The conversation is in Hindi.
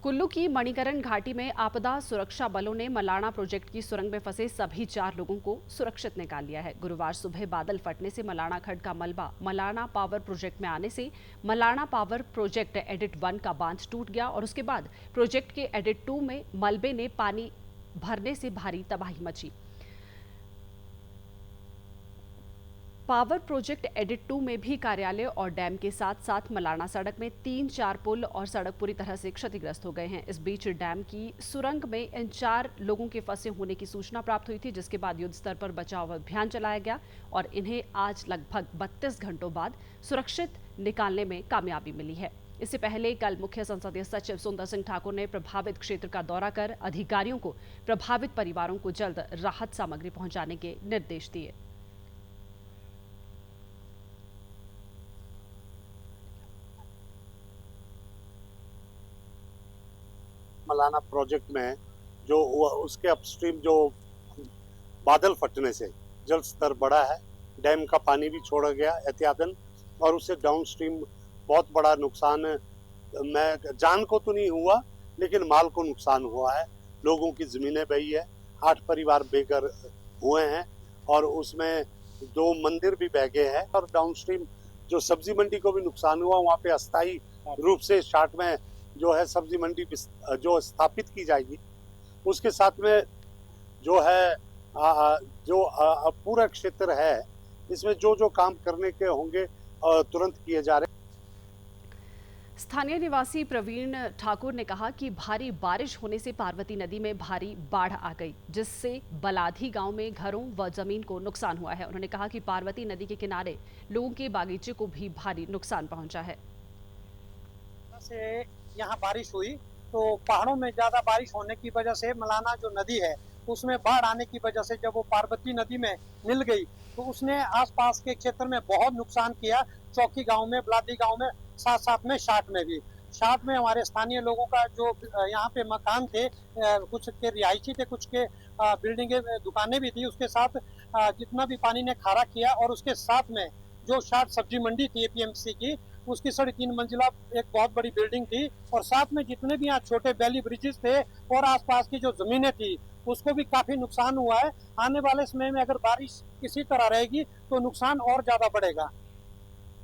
कुल्लू की मणिकरण घाटी में आपदा सुरक्षा बलों ने मलाणा प्रोजेक्ट की सुरंग में फंसे सभी 4 लोगों को सुरक्षित निकाल लिया है। गुरुवार सुबह बादल फटने से मलाणा खड्ड का मलबा मलाणा पावर प्रोजेक्ट में आने से मलाणा पावर प्रोजेक्ट एडिट 1 का बांध टूट गया और उसके बाद प्रोजेक्ट के एडिट 2 में मलबे ने पानी भरने से भारी तबाही मची। पावर प्रोजेक्ट एडिट 2 में भी कार्यालय और डैम के साथ साथ मलाणा सड़क में 3-4 पुल और सड़क पूरी तरह से क्षतिग्रस्त हो गए हैं। इस बीच डैम की सुरंग में इन 4 लोगों के फंसे होने की सूचना प्राप्त हुई थी, जिसके बाद युद्ध स्तर पर बचाव अभियान चलाया गया और इन्हें आज लगभग 32 घंटों बाद सुरक्षित निकालने में कामयाबी मिली है। इससे पहले कल मुख्य संसदीय सचिव सुंदर सिंह ठाकुर ने प्रभावित क्षेत्र का दौरा कर अधिकारियों को प्रभावित परिवारों को जल्द राहत सामग्री पहुंचाने के निर्देश दिए। मलाना प्रोजेक्ट में जो उसके अपस्ट्रीम जो बादल फटने से जल स्तर बढ़ा है, डैम का पानी भी छोड़ा गया एहतियातन और उससे डाउनस्ट्रीम बहुत बड़ा नुकसान मैं जान को तो नहीं हुआ लेकिन माल को नुकसान हुआ है। लोगों की जमीनें बही है, 8 परिवार बेघर हुए हैं और उसमें 2 मंदिर भी बह गए हैं और डाउनस्ट्रीम जो सब्जी मंडी को भी नुकसान हुआ, वहाँ पे अस्थायी रूप से शार्ट में जो है सब्जी मंडी जो स्थापित की जाएगी। उसके साथ में जो है जो पूरा क्षेत्र है इसमें जो काम करने के होंगे तुरंत किए जा रहे हैं। स्थानीय निवासी प्रवीण ठाकुर ने कहा कि भारी बारिश होने से पार्वती नदी में भारी बाढ़ आ गई, जिससे बलाधी गांव में घरों व जमीन को नुकसान हुआ है। उन्होंने कहा कि पार्वती नदी के किनारे लोगों के बागीचे को भी भारी नुकसान पहुंचा है। से यहाँ बारिश हुई तो पहाड़ों में ज्यादा बारिश होने की वजह से मलाना जो नदी है उसमें बाढ़ आने की वजह से जब वो पार्वती नदी में मिल गई तो उसने आसपास के क्षेत्र में बहुत नुकसान किया। चौकी गांव में, बलादी गांव में, साथ साथ में शाट में भी। शाट में हमारे स्थानीय लोगों का जो यहाँ पे मकान थे, कुछ के रिहायशी थे, कुछ के बिल्डिंगे दुकानें भी थी। उसके साथ जितना भी पानी ने खारा किया और उसके साथ में जो शाट सब्जी मंडी थी एपीएमसी की, उसकी 3.5 मंजिला एक बहुत बड़ी बिल्डिंग थी और साथ में जितने भी यहाँ छोटे वैली ब्रिजेस थे और आसपास की जो जमीनें थी उसको भी काफी नुकसान हुआ है। आने वाले समय में अगर बारिश इसी तरह रहेगी तो नुकसान और ज्यादा बढ़ेगा।